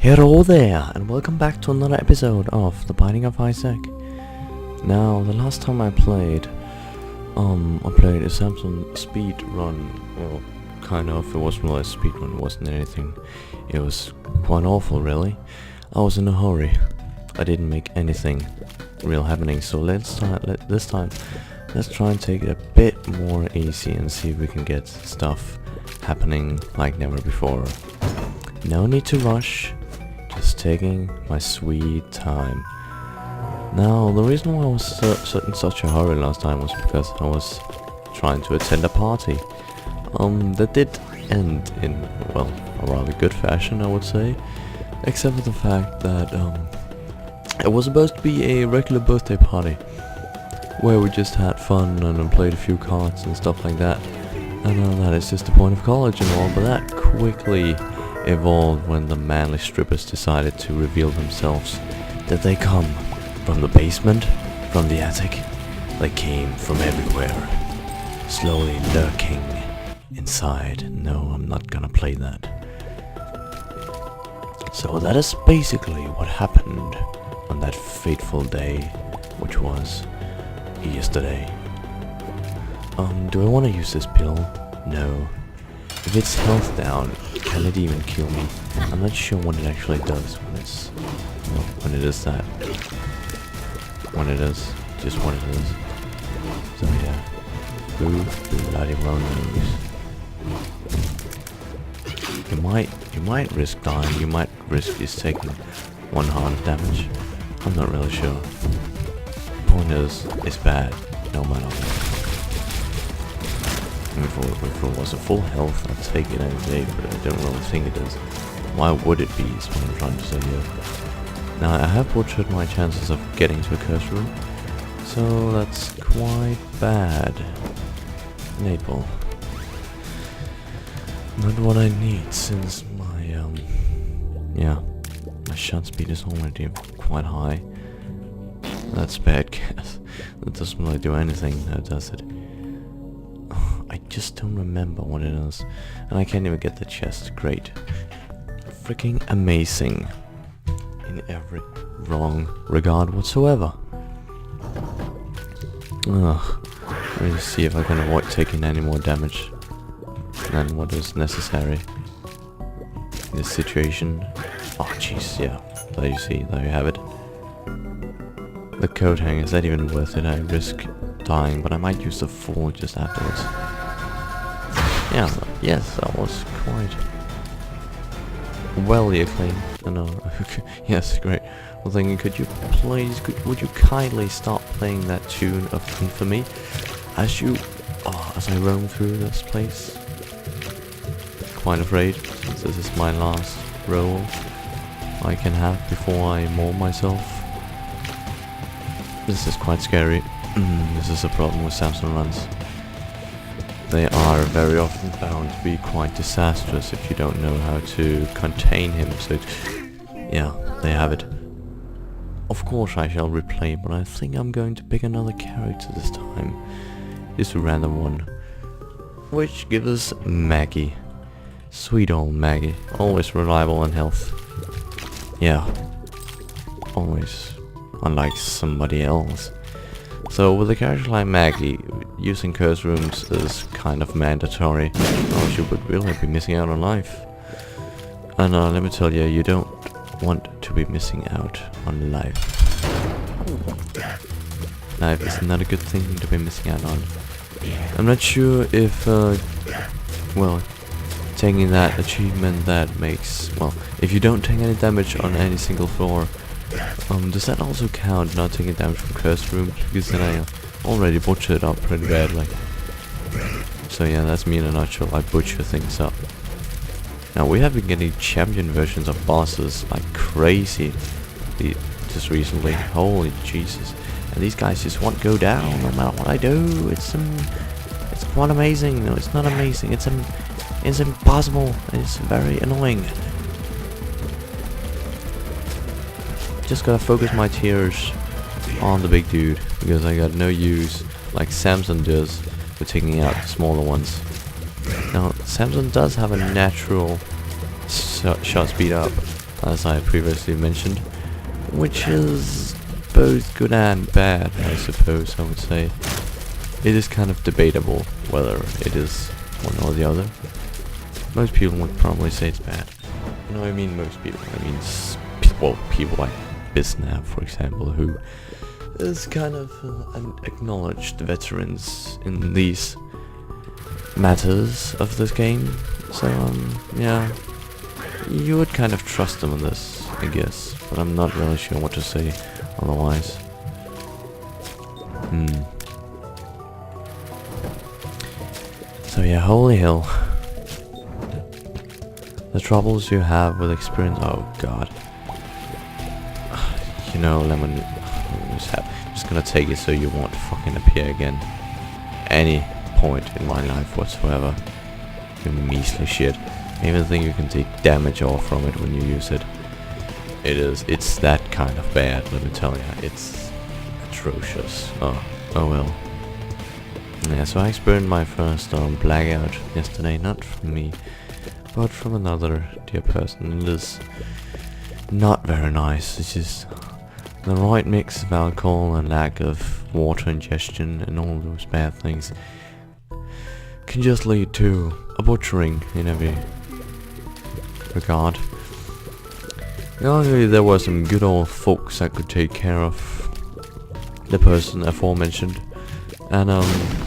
Hello there, and welcome back to another episode of The Binding of Isaac. Now, the last time I played a Samsung speed run. Well, kind of. It wasn't really a speed run. It wasn't anything. It was quite awful, really. I was in a hurry. I didn't make anything real happening. So this time, let's try and take it a bit more easy and see if we can get stuff happening like never before. No need to rush. Just taking my sweet time. Now, the reason why I was in such a hurry last time was because I was trying to attend a party. That did end in, well, a rather good fashion, I would say. Except for the fact that it was supposed to be a regular birthday party, where we just had fun and played a few cards and stuff like that. And that is just the point of college and all, but that quickly evolved when the manly strippers decided to reveal themselves. Did they come from the basement? From the attic? They came from everywhere, slowly lurking inside. No, I'm not gonna play that. So that is basically what happened on that fateful day, which was yesterday. Do I want to use this pill? No. If it's health down, can it even kill me? I'm not sure what it actually does when it's... well, when it is that. When it is. Just what it is. So yeah. Who bloody well knows. You might risk dying, you might risk just taking one heart of damage. I'm not really sure. The point is, it's bad, no matter what. If it was a full health, I'd take it every day, but I don't really think it is. Why would it be, is what I'm trying to say here. Now, I have butchered my chances of getting to a curse room, so that's quite bad. Maple. Not what I need, since my, my shot speed is already quite high. That's bad, guess. That doesn't really do anything, now does it? I just don't remember what it is. And I can't even get the chest. Great. Freaking amazing. In every wrong regard whatsoever. Ugh. Let me see if I can avoid taking any more damage than what is necessary in this situation. Oh jeez, yeah. There you see, there you have it. The coat hanger, is that even worth it? I risk dying, but I might use the full just afterwards. Yeah, yes, that was quite well acclaimed. No, yes, great. Well, thinking, would you kindly stop playing that tune of Infamy as I roam through this place? Quite afraid, since this is my last role I can have before I maul myself. This is quite scary. This is a problem with Samsung runs. They are very often found to be quite disastrous if you don't know how to contain him, so yeah, they have it. Of course I shall replay, but I think I'm going to pick another character this time. Just a random one. Which gives us Maggie. Sweet old Maggie. Always reliable in health. Yeah. Always. Unlike somebody else. So with a character like Maggie, using curse rooms is kind of mandatory, or you would really be missing out on life. And let me tell you, you don't want to be missing out on life. Life is not a good thing to be missing out on. I'm not sure if, well, taking that achievement that makes, well, if you don't take any damage on any single floor, does that also count not taking damage from curse rooms? Because then I already butchered up pretty badly. So yeah, that's me in a nutshell. I butcher things up. Now we have been getting champion versions of bosses like crazy just recently. Holy Jesus! And these guys just won't go down no matter what I do. It's quite amazing. No, it's not amazing. It's impossible. It's very annoying. Just gotta focus my tears on the big dude, because I got no use, like Samson does, for taking out the smaller ones. Now, Samson does have a natural shot speed up as I previously mentioned, which is both good and bad, I suppose I would say. It is kind of debatable whether it is one or the other. Most people would probably say it's bad. No, I mean most people. I mean, well, people like Bisnap, for example, who is kind of an acknowledged veterans in these matters of this game. So, yeah, you would kind of trust them on this, I guess. But I'm not really sure what to say otherwise. So yeah, holy hell. The troubles you have with experience, oh god. You know, Lemon, I'm just gonna take it so you won't fucking appear again. Any point in my life whatsoever. You measly shit. I even think you can take damage off from it when you use it. It's that kind of bad, let me tell you. It's atrocious. Oh well. Yeah, so I experienced my first blackout yesterday, not from me, but from another dear person. It is not very nice. It's just the right mix of alcohol and lack of water ingestion and all those bad things can just lead to a butchering in every regard. Luckily there were some good old folks that could take care of the person aforementioned, and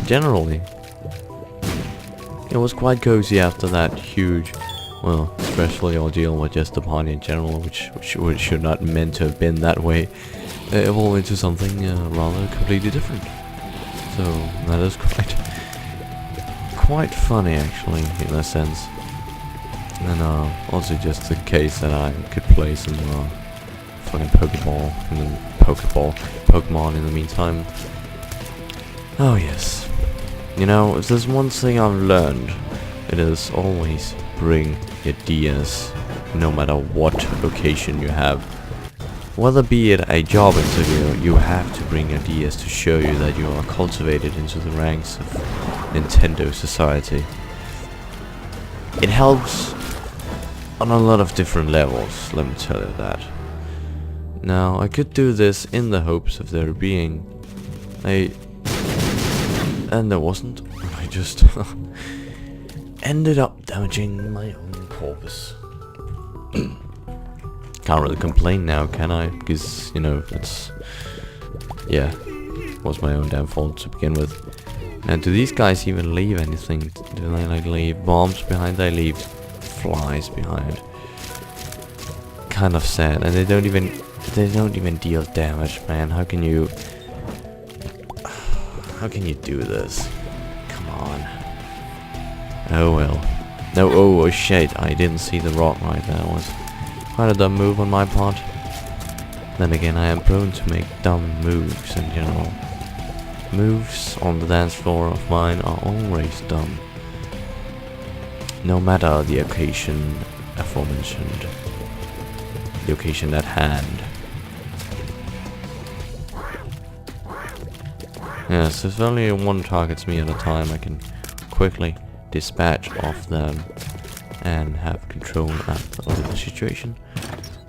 generally it was quite cozy after that huge, well, stressful ordeal with just the party in general, which should not meant to have been that way, evolved into something rather completely different. So that is quite funny actually, in a sense. And also just the case that I could play some fucking Pokemon in the meantime. Oh yes. You know, if there's one thing I've learned, it is always bring your DS, no matter what occasion you have. Whether be it a job interview, you have to bring your DS to show you that you are cultivated into the ranks of Nintendo society. It helps on a lot of different levels, let me tell you that. Now, I could do this in the hopes of there being and there wasn't. I just ended up damaging my own corpus. Can't really complain now, can I? Because, you know, it's... yeah, was my own damn fault to begin with. And do these guys even leave anything? Do they like leave bombs behind? They leave flies behind. Kind of sad, and they don't even deal damage, man. How can you do this? Come on. Oh well. No, oh shit, I didn't see the rock right there. That was quite a dumb move on my part. Then again, I am prone to make dumb moves in general. Moves on the dance floor of mine are always dumb. No matter the occasion aforementioned. The occasion at hand. Yes, if only one targets me at a time, I can quickly dispatch off them and have control of the situation.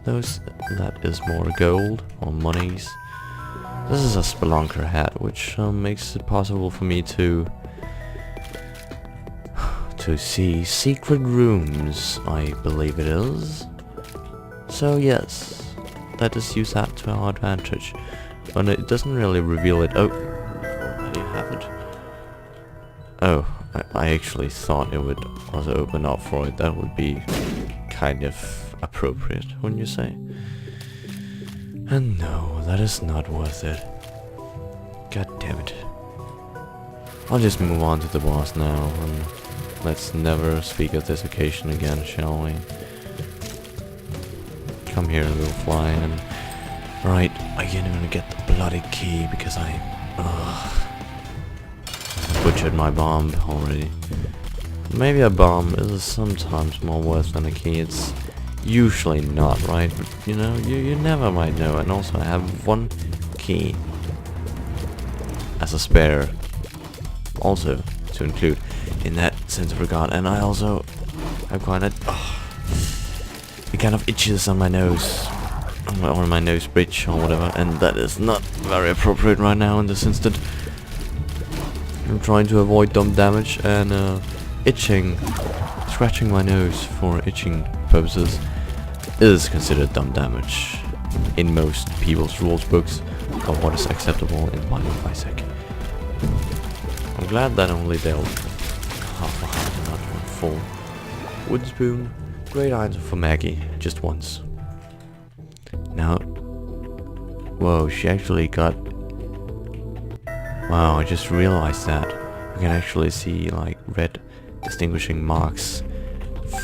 That is more gold or monies. This is a spelunker hat, which makes it possible for me to see secret rooms, I believe it is. So yes, let us use that to our advantage. But it doesn't really reveal it. Oh, I didn't have it. Oh, I actually thought it would also open up for it. That would be kind of appropriate, wouldn't you say? And no, that is not worth it. God damn it. I'll just move on to the boss now, and let's never speak of this occasion again, shall we? Come here, little fly, and... right, I can't even get the bloody key because I butchered my bomb already. Maybe a bomb is sometimes more worth than a key. It's usually not, right? But, you know, you never might know. And also I have one key as a spare, also to include in that sense of regard. And I also have quite a it kind of itches on my nose, or my nose bridge or whatever, and that is not very appropriate right now in this instant. I'm trying to avoid dumb damage, and itching, scratching my nose for itching purposes is considered dumb damage in most people's rules books of what is acceptable in Binding of Isaac. I'm glad that I only dealt half a heart and not one full. Wooden spoon, great item for Maggie, just once. Now, whoa, she actually got... Wow, I just realized that. You can actually see like red distinguishing marks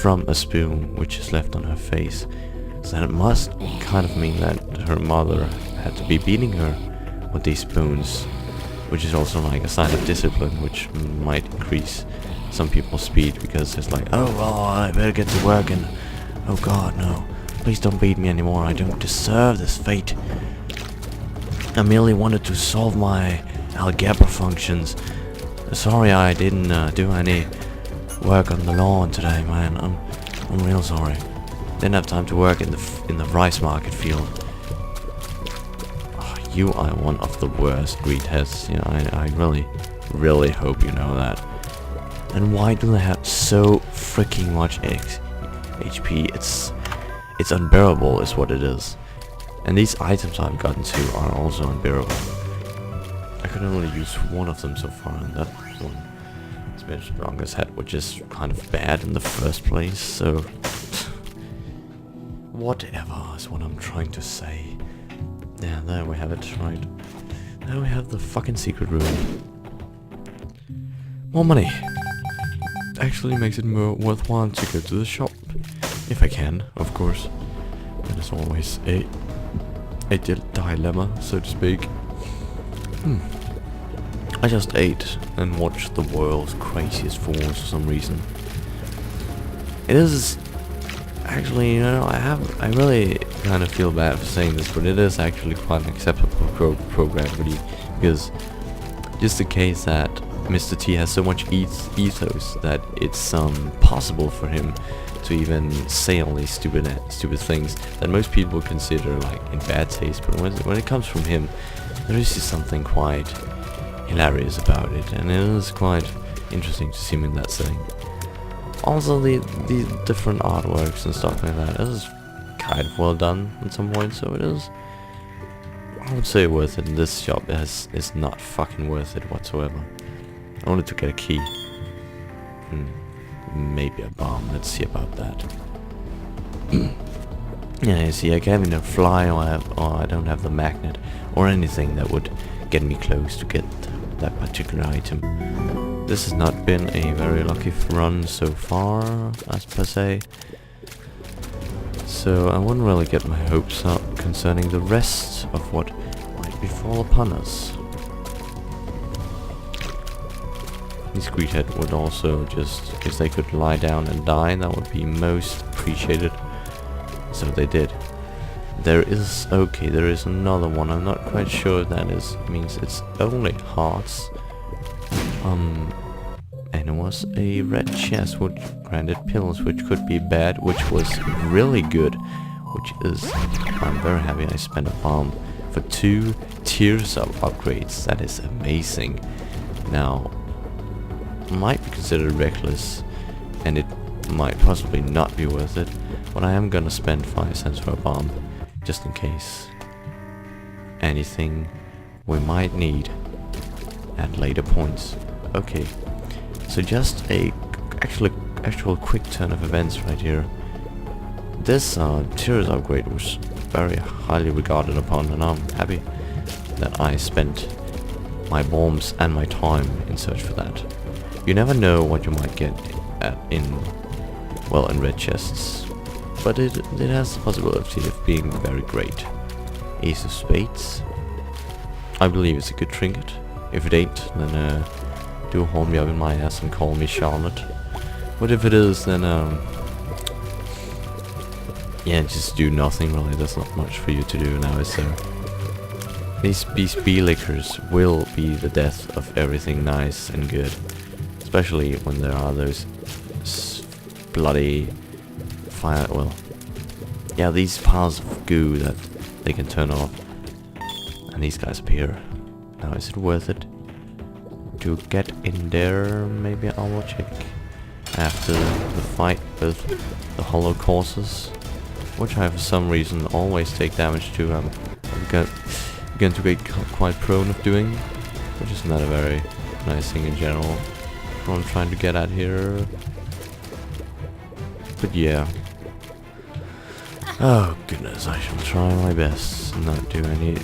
from a spoon which is left on her face. So that must kind of mean that her mother had to be beating her with these spoons, which is also like a sign of discipline, which might increase some people's speed, because it's like, oh well, I better get to work, and oh god no, please don't beat me anymore, I don't deserve this fate. I merely wanted to solve my algebra functions. Sorry I didn't do any work on the lawn today, man. I'm real sorry. Didn't have time to work in the rice market field. Oh, you are one of the worst greetheads. You know, I really hope you know that. And why do they have so freaking much HP? It's unbearable, is what it is. And these items I've gotten to are also unbearable. I could only use one of them so far, and that one has been strongest head, which is kind of bad in the first place. So. Whatever is what I'm trying to say. Yeah, there we have it, right. There we have the fucking secret room. More money. Actually makes it more worthwhile to go to the shop. If I can, of course. That is always a dilemma, so to speak. I just ate and watched the world's craziest falls for some reason. It is... Actually, you know, I really kind of feel bad for saying this, but it is actually quite an acceptable program, really, because just the case that Mr. T has so much ethos that it's possible for him to even say all these stupid things that most people consider like in bad taste, but when it comes from him, there is just something quite hilarious about it, and it is quite interesting to see him in that setting. Also, the different artworks and stuff like that is kind of well done at some point, so it is, I would say, worth it. This shop is not fucking worth it whatsoever. I wanted to get a key. Maybe a bomb, let's see about that. Yeah, you see, I can't even fly, or I don't have the magnet, or anything that would get me close to get that particular item. This has not been a very lucky run so far, as per se. So I wouldn't really get my hopes up concerning the rest of what might befall upon us. This Greethead would also just, if they could lie down and die, that would be most appreciated. So they did. There is another one. I'm not quite sure if that means it's only hearts. And it was a red chest which granted pills, which could be bad, which was really good, which is, I'm very happy I spent a bomb for 2 tiers of upgrades. That is amazing. Now, might be considered reckless, and it might possibly not be worth it, but I am gonna spend 5 cents for a bomb, just in case. Anything we might need at later points. Okay, so just a actual quick turn of events right here. This tiers upgrade was very highly regarded upon, and I'm happy that I spent my bombs and my time in search for that. You never know what you might get in red chests, but it has the possibility of being very great. Ace of Spades. I believe it's a good trinket. If it ain't, then do hold me up in my ass and call me Charlotte. But if it is, then yeah, just do nothing really. There's not much for you to do now, is there? These bee lickers will be the death of everything nice and good. Especially when there are those bloody yeah, these piles of goo that they can turn off. And these guys appear. Now, is it worth it to get in there? Maybe I will check after the fight with the hollow courses, which I for some reason always take damage to. I'm going to get quite prone of doing, which is not a very nice thing in general. What I'm trying to get at here. But yeah. Oh goodness, I shall try my best and not do any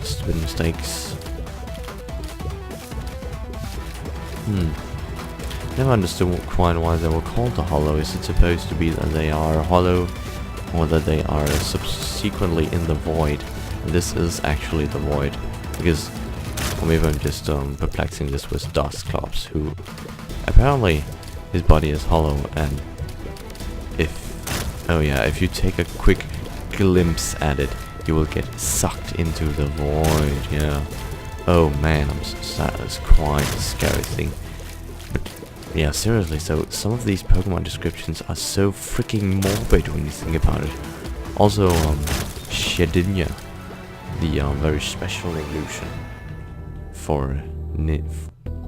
stupid mistakes. Never understood quite why they were called the hollow. Is it supposed to be that they are hollow, or that they are subsequently in the void? And this is actually the void, because, or maybe I'm just perplexing this with Dustclops, who apparently his body is hollow, and if you take a quick glimpse at it, you will get sucked into the void. Yeah. Oh man, that is quite a scary thing. But yeah, seriously, so some of these Pokemon descriptions are so freaking morbid when you think about it. Also, Shedinya, the very special evolution for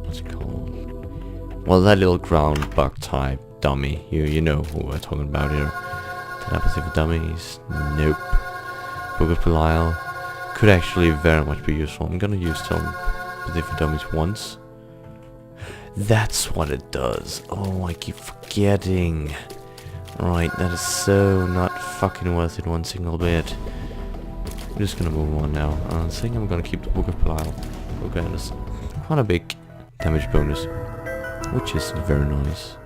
what's it called? Well, that little ground bug type dummy. You know who we're talking about here. Telepathy for dummies? Nope. Book of Belial could actually very much be useful. I'm gonna use Telepathy for dummies once. That's what it does. Oh, I keep forgetting. Right, that is so not fucking worth it one single bit. I'm just gonna move on now. I think I'm gonna keep the Book of Belial. Okay, that's quite a big damage bonus, which is very nice.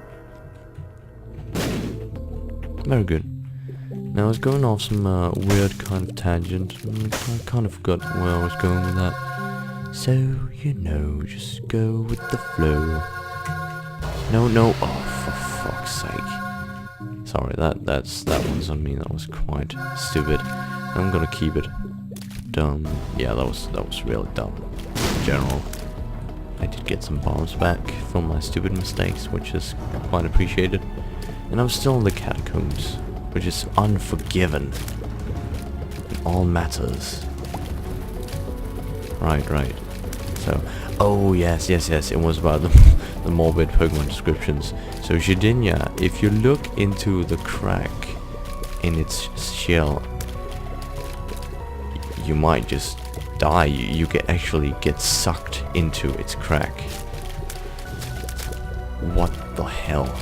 Very good. Now I was going off some weird kind of tangent. I kind of forgot where I was going with that. So, you know, just go with the flow. No, oh, for fuck's sake. Sorry, that one's on me. That was quite stupid. I'm gonna keep it. Dumb. Yeah, that was really dumb. In general, I did get some bombs back from my stupid mistakes, which is quite appreciated. And I'm still in the catacombs, which is unforgiven in all matters. Right. So, oh yes, it was about the morbid Pokemon descriptions. So Shedinya, if you look into the crack in its shell, you might just die. You actually get sucked into its crack. What the hell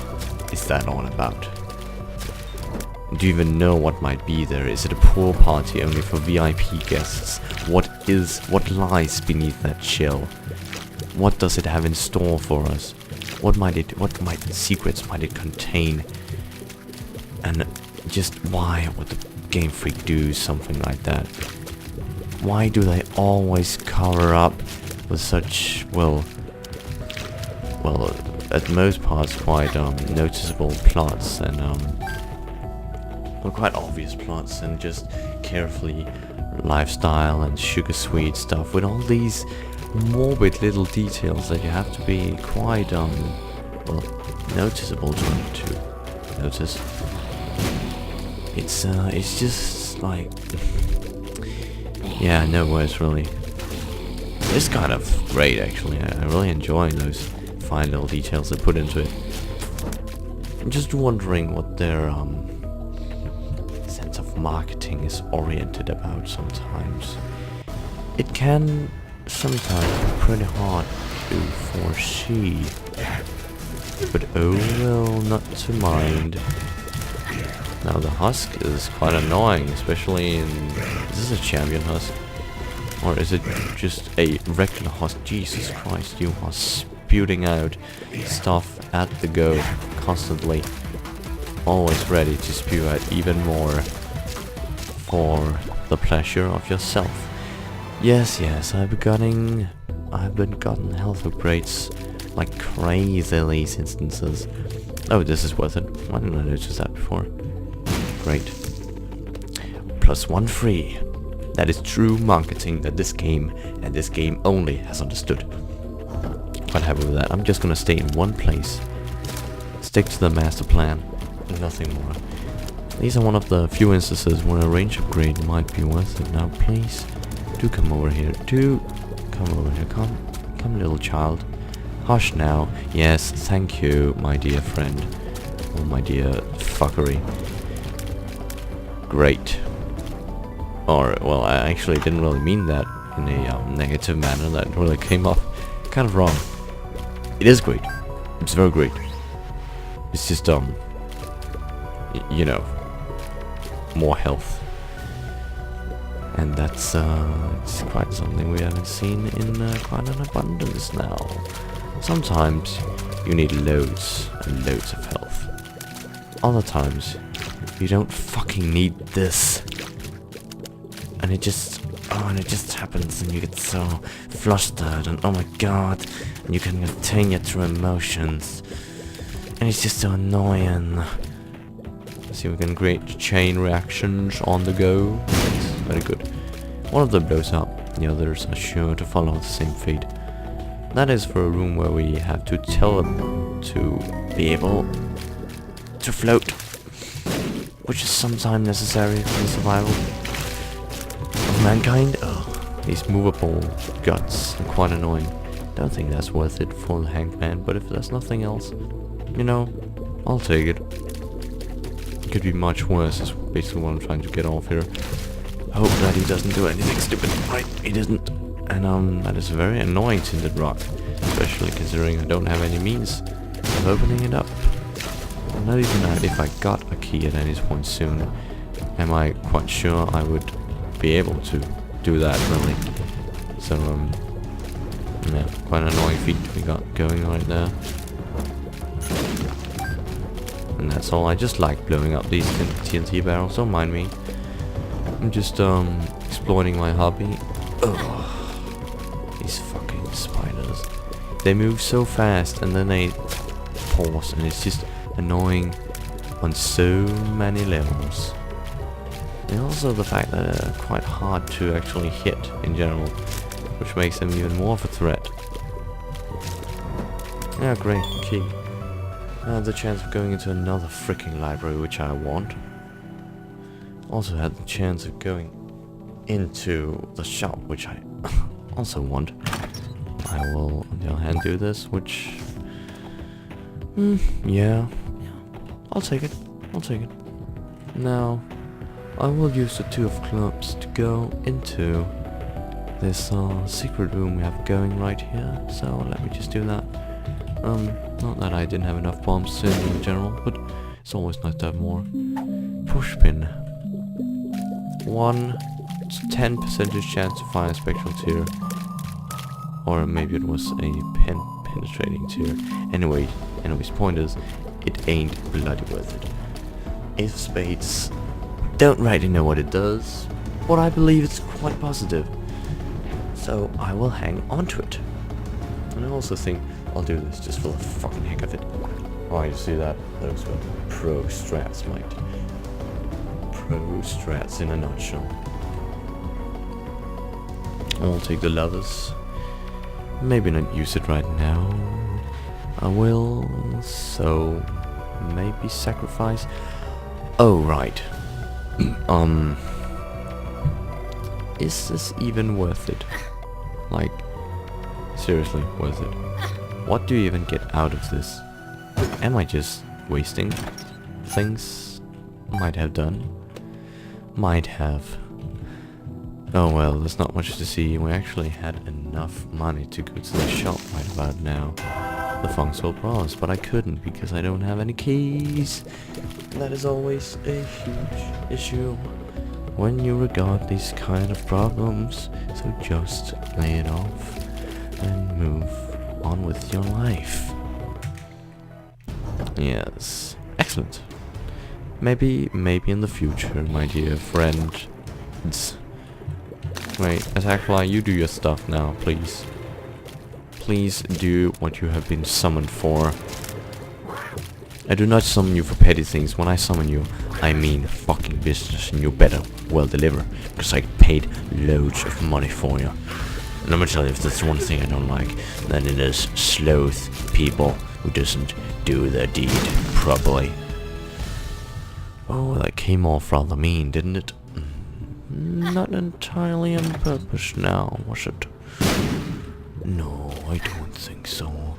is that all about? Do you even know what might be there? Is it a pool party only for VIP guests? What lies beneath that shell? What does it have in store for us? What secrets might it contain? And just why would the Game Freak do something like that? Why do they always cover up with such, well, at most parts quite noticeable plots and quite obvious plots, and just carefully lifestyle and sugar sweet stuff with all these morbid little details that you have to be quite noticeable to notice. It's just like yeah, no words really. It's kind of great actually. I really enjoy those fine little details they put into it. I'm just wondering what their sense of marketing is oriented about sometimes. It can sometimes be pretty hard to foresee, but oh well, not to mind. Now the husk is quite annoying, especially in... Is this a champion husk? Or is it just a regular husk? Jesus Christ, you are spewing out stuff at the go, constantly. Always ready to spew out even more for the pleasure of yourself. Yes, I've been gotten health upgrades like crazy these instances. Oh, this is worth it. Why didn't I notice that before? Great. +1 free. That is true marketing that this game, and this game only, has understood. Quite happy with that. I'm just gonna stay in one place. Stick to the master plan. Nothing more. These are one of the few instances where a range upgrade might be worth it. Now please, do come over here. Do come over here. Come little child. Hush now. Yes, thank you, my dear friend. Oh, my dear fuckery. Great. Or, well, I actually didn't really mean that in a negative manner. That really came off kind of wrong. It is great. It's very great. It's just, you know, more health. And that's, it's quite something we haven't seen in quite an abundance now. Sometimes you need loads and loads of health. Other times, you don't fucking need this. And it just, and it just happens and you get so flustered and oh my god, and you can contain your true emotions. And it's just so annoying. See, we can create chain reactions on the go. That's very good. One of them blows up, the others are sure to follow the same fate. That is for a room where we have to tell them to be able to float, which is sometimes necessary for the survival of mankind. Oh, these movable guts are quite annoying. Don't think that's worth it for the hangman, but if there's nothing else, you know, I'll take it. It could be much worse, is basically what I'm trying to get off here. I hope that he doesn't do anything stupid. Right, he doesn't. And that is very annoying tinted rock, especially considering I don't have any means of opening it up. I'm not even if I got a key at any point soon, am I quite sure I would be able to do that really. So yeah, quite an annoying feat we got going right there. And that's all. I just like blowing up these TNT barrels, don't mind me. I'm just exploiting my hobby. Ugh. These fucking spiders. They move so fast and then they pause, and it's just annoying on so many levels. And also the fact that they're quite hard to actually hit in general, which makes them even more of a threat. Yeah, great, key. I had the chance of going into another freaking library, which I want. Also had the chance of going into the shop, which I also want. I will, on the other hand, do this, which... yeah. I'll take it. I'll take it. Now, I will use the 2 of clubs to go into this secret room we have going right here. So let me just do that. Not that I didn't have enough bombs in general, but it's always nice to have more. Push pin. 10% chance to fire a spectral tear. Or maybe it was a penetrating tear. Anyways, point is, it ain't bloody worth it. Ace of Spades. Don't really know what it does, but I believe it's quite positive. So I will hang on to it. And I also think I'll do this just for the fucking heck of it. Oh, you see that? Those were pro strats, mate. Pro strats in a nutshell. I'll take the levers. Maybe not use it right now. I will, so maybe sacrifice. Oh, right. Is this even worth it? Like, seriously, worth it? What do you even get out of this? Am I just wasting things? Might have done. Might have. Oh well, there's not much to see. We actually had enough money to go to the shop right about now. The functional bras, but I couldn't because I don't have any keys. That is always a huge issue when you regard these kind of problems. So just lay it off and move on with your life. Yes, excellent. Maybe in the future, my dear friend. Wait, Attack Fly, you do your stuff now, please. Please do what you have been summoned for. I do not summon you for petty things. When I summon you, I mean fucking business, and you better well deliver, because I paid loads of money for you. And I'm gonna tell you, if there's one thing I don't like, then it is sloth people who doesn't do their deed properly. Oh, that came off rather mean, didn't it? Not entirely on purpose now, was it? No, I don't think so.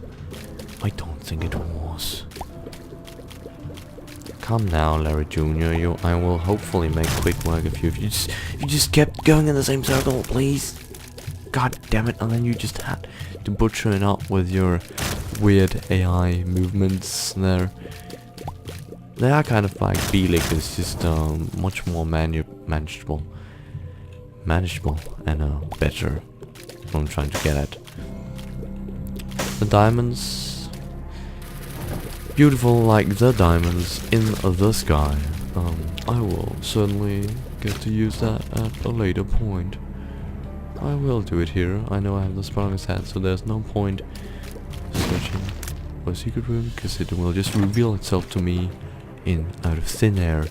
I don't think it was. Come now, Larry Jr. I will hopefully make quick work of you if you just kept going in the same circle, please. God damn it! And then you just had to butcher it up with your weird AI movements there. They are kind of like Felix, it's just much more manageable, and better. What I'm trying to get at. The diamonds, beautiful like the diamonds in the sky. I will certainly get to use that at a later point. I will do it here. I know I have the strongest hat, so there's no point searching for a secret room, because it will just reveal itself to me out of thin air.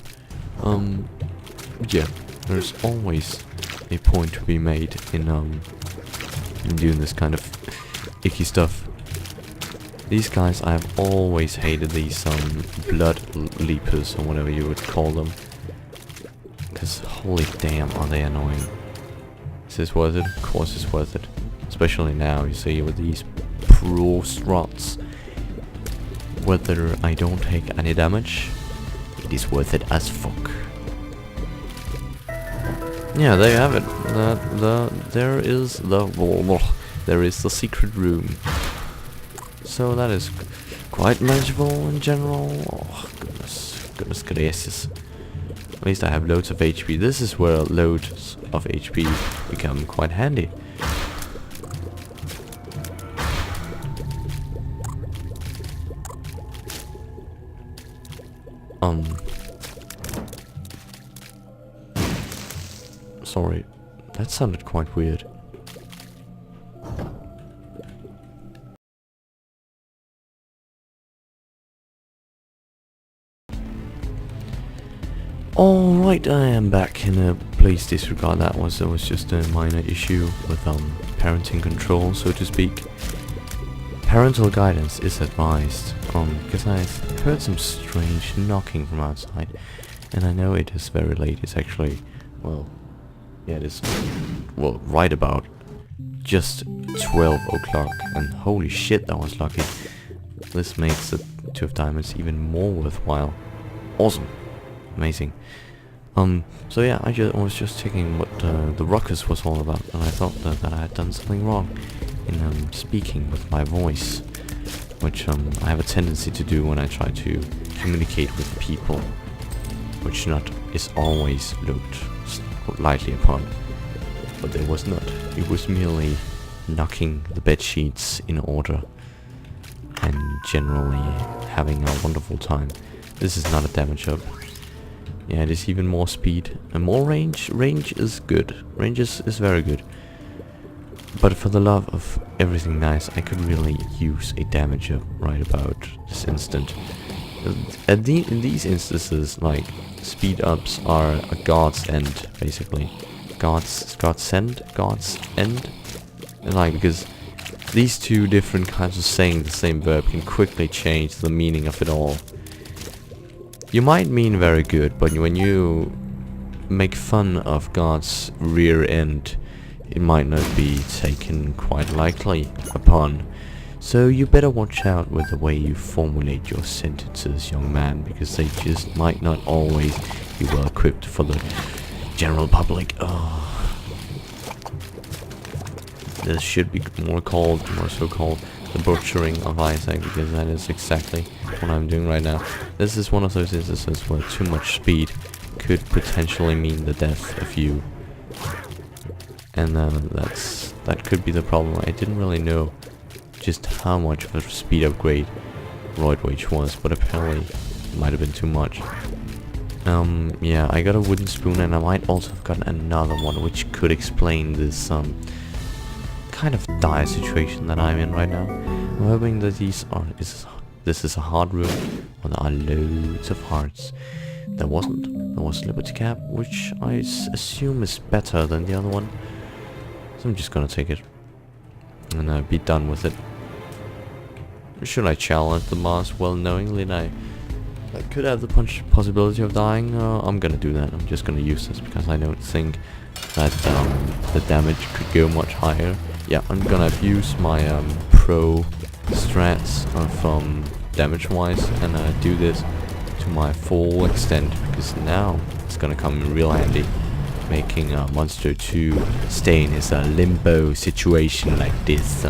Yeah, there's always a point to be made in doing this kind of icky stuff. These guys, I have always hated these blood leapers, or whatever you would call them, because holy damn are they annoying. Is this worth it? Of course it's worth it, especially now, you see, with these pro struts. Whether I don't take any damage, it is worth it as fuck. Yeah, there you have it. There is the secret room. So that is quite manageable in general. Oh goodness gracious. At least I have loads of HP. This is where loads of HP become quite handy. Sorry, that sounded quite weird. Alright, I am back, and please disregard that. There was just a minor issue with parenting control, so to speak. Parental guidance is advised, because I heard some strange knocking from outside, and I know it is very late. It's actually, well, yeah, it is, well, right about just 12 o'clock, and holy shit, that was lucky. This makes the Two of Diamonds even more worthwhile. Awesome. Amazing. So yeah, I was just checking what the ruckus was all about, and I thought that I had done something wrong in speaking with my voice, which I have a tendency to do when I try to communicate with people, which is always looked lightly upon. But it was not. It was merely knocking the bed sheets in order and generally having a wonderful time. This is not a damage up. Yeah, it is even more speed and more range. Range is good. Range is very good. But for the love of everything nice, I could really use a damage up right about this instant. In these instances, like, speed ups are a god's end, basically. God's end? And like, because these two different kinds of saying the same verb can quickly change the meaning of it all. You might mean very good, but when you make fun of God's rear end, it might not be taken quite lightly upon. So you better watch out with the way you formulate your sentences, young man, because they just might not always be well equipped for the general public. Oh. This should be more so called the butchering of Isaac, because that is exactly what I'm doing right now. This is one of those instances where too much speed could potentially mean the death of you, and that could be the problem. I didn't really know just how much of a speed upgrade Roid Wage was, but apparently it might have been too much. Yeah, I got a wooden spoon, and I might also have gotten another one, which could explain this kind of dire situation that I'm in right now. I'm hoping that this is a hard room where there are loads of hearts. There wasn't. There was Liberty Cap, which I assume is better than the other one. So I'm just gonna take it and be done with it. Should I challenge the boss well knowingly that I I could have the possibility of dying. I'm gonna do that. I'm just gonna use this because I don't think that the damage could go much higher. Yeah, I'm gonna abuse my pro strats from damage-wise and do this to my full extent, because now it's gonna come in real handy, making Monster 2 stay in his limbo situation like this.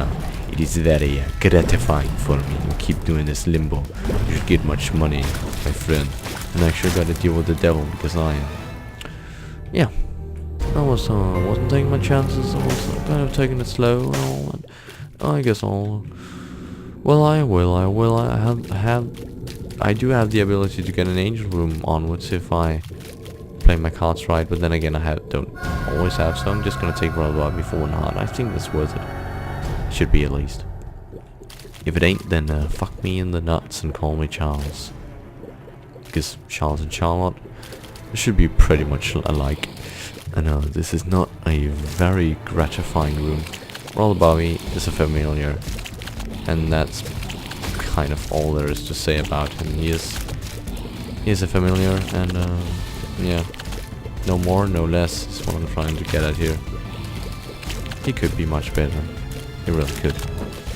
It is very gratifying for me to keep doing this limbo. You should get much money, my friend. And I sure gotta deal with the devil because I am. Yeah. I wasn't taking my chances. I was kind of taking it slow and all. And I guess I'll. Well, I will. I do have the ability to get an angel room onwards if I play my cards right. But then again, don't always have. So I'm just gonna take Brother before not. I think that's worth it. Should be at least. If it ain't, then fuck me in the nuts and call me Charles. Because Charles and Charlotte should be pretty much alike. I know this is not a very gratifying room. Roll Bobby is a familiar, and that's kind of all there is to say about him. He is a familiar, and yeah, no more, no less is what I'm trying to get at here. He could be much better. He really could.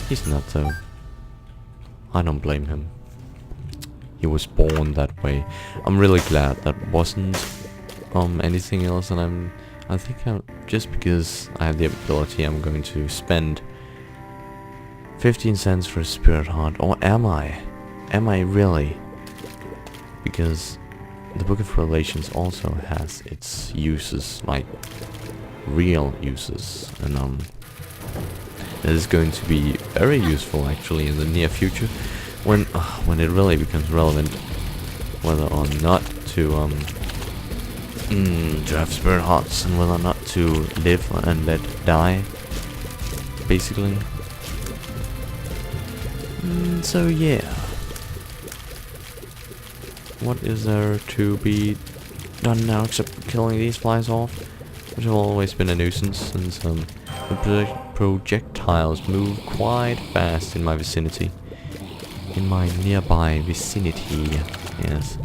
He's not though. I don't blame him. He was born that way. I'm really glad that wasn't anything else, and I think just because I have the ability, I'm going to spend 15 cents for a spirit heart. Or am I? Am I really? Because the Book of Revelations also has its uses, like real uses, and it is going to be very useful actually in the near future, when it really becomes relevant, whether or not to have spirit hearts and whether or not to live and let die, basically. So yeah, what is there to be done now except killing these flies off, which have always been a nuisance since the projectiles move quite fast in my vicinity. In my nearby vicinity, yes.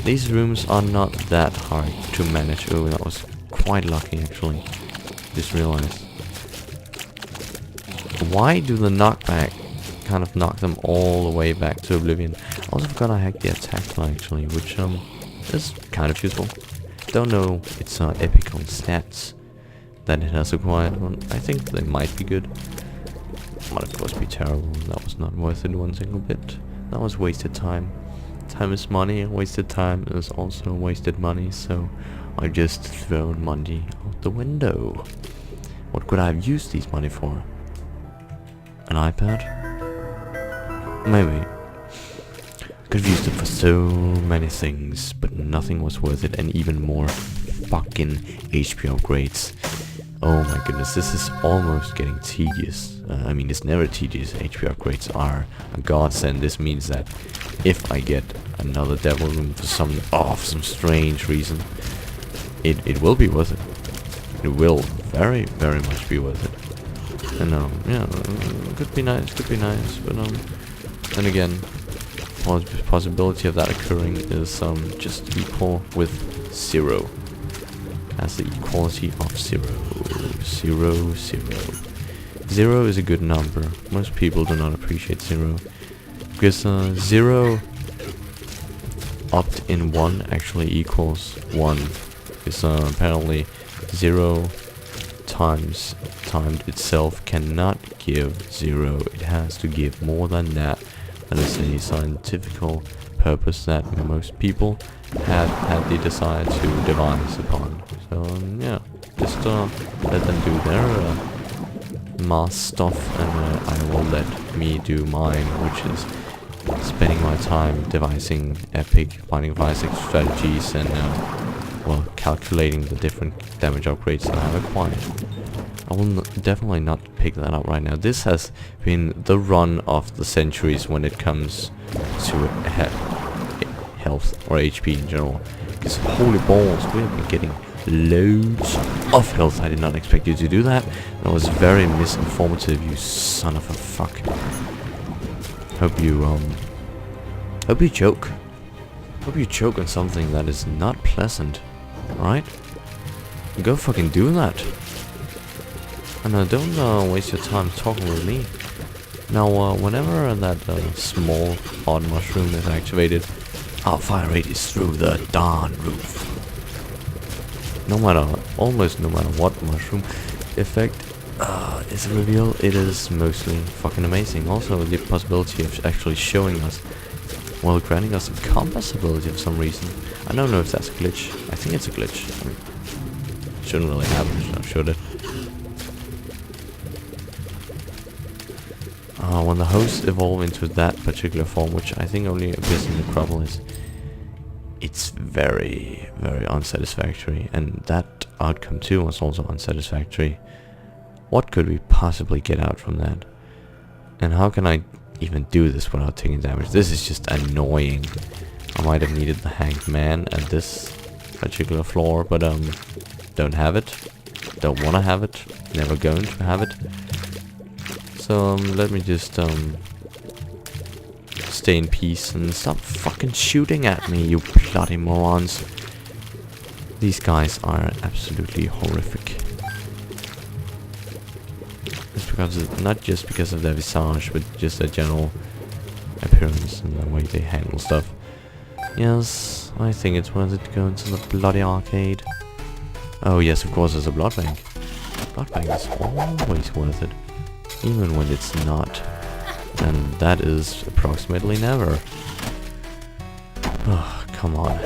These rooms are not that hard to manage. Oh, that was quite lucky actually. Just realized. Why do the knockback kind of knock them all the way back to oblivion? I also forgot I hacked the attack line actually, which is kind of useful. Don't know its epical stats that it has acquired. I think they might be good. Might of course be terrible. That was not worth it one single bit. That was wasted time. Time is money. Wasted time is also wasted money. So I just thrown money out the window. What could I have used these money for? An iPad? Maybe. Could have used it for so many things, but nothing was worth it, and even more fucking HP upgrades. Oh my goodness, this is almost getting tedious. I mean, it's never tedious. HP upgrades are a godsend. This means that if I get another devil room for some strange reason, it will be worth it. It will very, very much be worth it. And yeah, could be nice, but then again, possibility of that occurring is just equal with 0. As the equality of 0. 0, 0. 0 is a good number. Most people do not appreciate 0. Because 0 opt in 1 actually equals 1. Because apparently 0 times itself cannot give 0. It has to give more than that. That is a scientific purpose that most people have had the desire to devise upon. So yeah, just let them do their mass stuff, and I will let me do mine, which is spending my time devising epic Binding of Isaac strategies and well, calculating the different damage upgrades that I have acquired. I will definitely not pick that up right now. This has been the run of the centuries when it comes to health or HP in general. Because holy balls, we have been getting loads of health. I did not expect you to do that. That was very misinformative, you son of a fuck. Hope you joke. Hope you choke on something that is not pleasant. Alright? Go fucking do that. And don't waste your time talking with me. Now, whenever that small odd mushroom is activated, our fire rate is through the darn roof. Almost no matter what mushroom effect is revealed, it is mostly fucking amazing. Also, the possibility of actually showing us, well, granting us a compass ability for some reason. I don't know if that's a glitch. I think it's a glitch. I mean, shouldn't really happen, should it? When the hosts evolve into that particular form, which I think only appears in the Necropolis, it's very, very unsatisfactory, and that outcome too was also unsatisfactory. What could we possibly get out from that? And how can I even do this without taking damage? This is just annoying. I might have needed the hanged man at this particular floor, but don't have it. Don't wanna have it. Never going to have it. So let me just stay in peace and stop fucking shooting at me, you bloody morons. These guys are absolutely horrific. It's because not just because of their visage, but just their general appearance and the way they handle stuff. Yes, I think it's worth it to go into the bloody arcade. Oh yes, of course there's a blood bank. Blood bank is always worth it. Even when it's not. And that is approximately never. Oh, come on.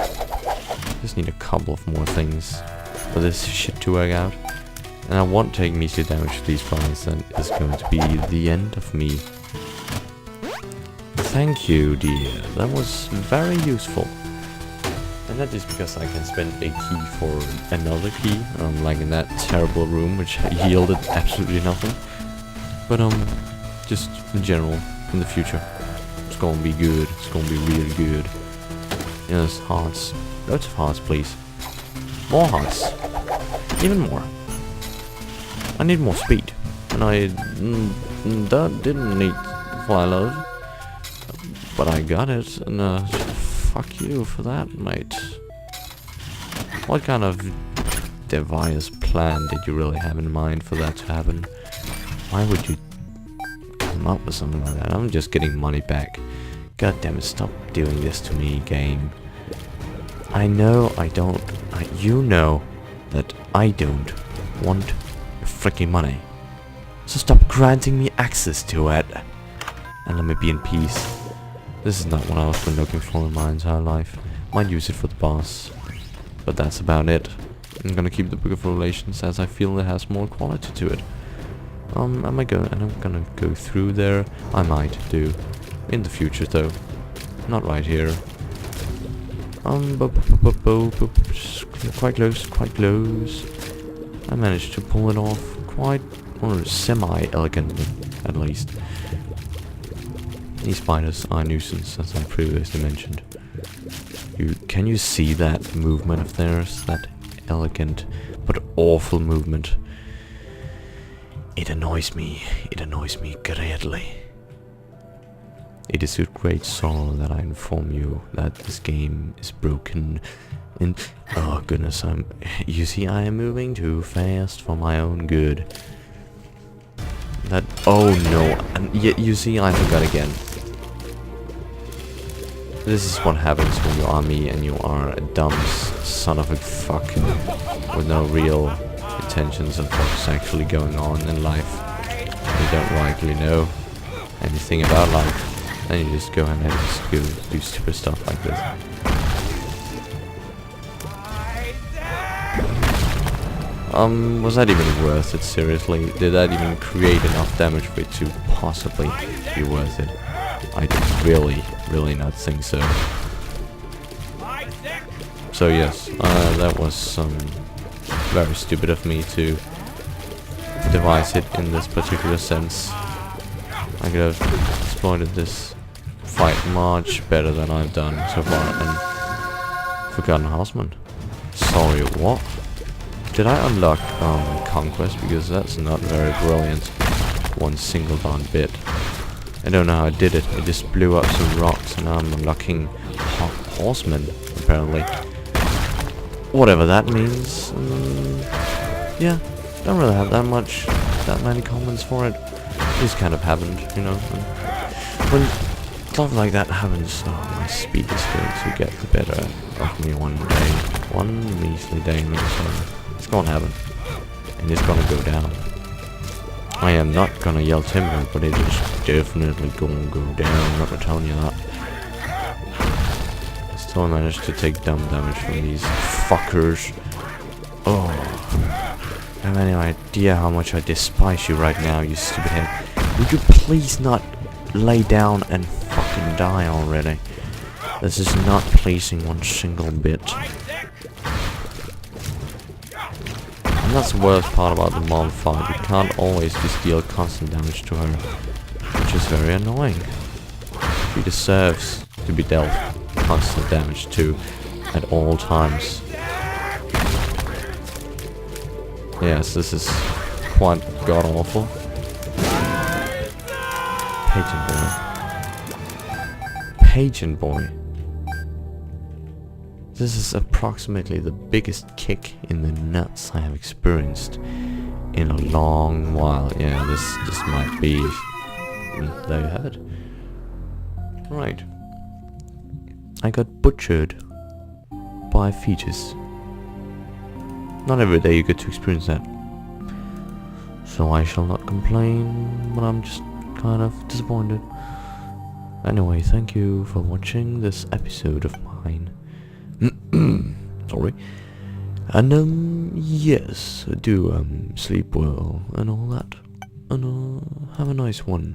Just need a couple of more things for this shit to work out. And I won't take measly damage to these guys, and it's going to be the end of me. Thank you, dear. That was very useful. And not just because I can spend a key for another key, like in that terrible room which yielded absolutely nothing. But just in general, in the future, it's gonna be good. It's gonna be really good. Yes, hearts. Loads of hearts, please. More hearts. Even more. I need more speed. And I didn't need fly love. But I got it, and fuck you for that, mate. What kind of devious plan did you really have in mind for that to happen? Why would you come up with something like that? I'm just getting money back. God damn it, stop doing this to me, game. I know I don't... you know that I don't want your freaking money. So stop granting me access to it. And let me be in peace. This is not what I've been looking for in my entire life. Might use it for the boss. But that's about it. I'm gonna keep the Book of Revelations as I feel it has more quality to it. I'm gonna go through there. I might do. In the future though. Not right here. Quite close, quite close. I managed to pull it off quite, or semi-elegantly, at least. These spiders are a nuisance, as I previously mentioned. Can you see that movement of theirs? That elegant but awful movement. It annoys me. It annoys me greatly. It is with great sorrow that I inform you that this game is broken. And oh goodness, you see, I am moving too fast for my own good. Oh no, and yet you see, I forgot again. This is what happens when you are me and you are a dumb son of a fuck with no real intentions of what's actually going on in life. You don't rightly know anything about life, and you just go ahead and just do stupid stuff like this. Was that even worth it, seriously? Did that even create enough damage for it to possibly be worth it? I really not think so. So yes, that was very stupid of me to devise it in this particular sense. I could have exploited this fight much better than I've done so far. And Forgotten Houseman. Sorry, what? Did I unlock Conquest? Because that's not very brilliant. One single darn bit. I don't know how I did it. I just blew up some rocks and now I'm unlocking horsemen, apparently. Whatever that means. Yeah, don't really have that many comments for it. It just kind of happened, you know. When stuff like that happens, my speed is going to get the better of me one measly day. It's gonna happen, and it's gonna go down. I am not gonna yell timber, but it is definitely gonna go down. I'm telling you that. I still managed to take dumb damage from these fuckers. Oh, I have any idea how much I despise you right now, you stupid head. Would you please not lay down and fucking die already? This is not pleasing one single bit. And that's the worst part about the mom fight. You can't always just deal constant damage to her, which is very annoying. She deserves to be dealt constant damage to at all times. Yes, this is quite god-awful. Pageant boy. This is approximately the biggest kick in the nuts I have experienced in a long while. Yeah, this might be... There you have it. Right. I got butchered by a fetus. Not every day you get to experience that. So I shall not complain, but I'm just kind of disappointed. Anyway, thank you for watching this episode of mine. Sorry. And yes, do sleep well and all that. And have a nice one.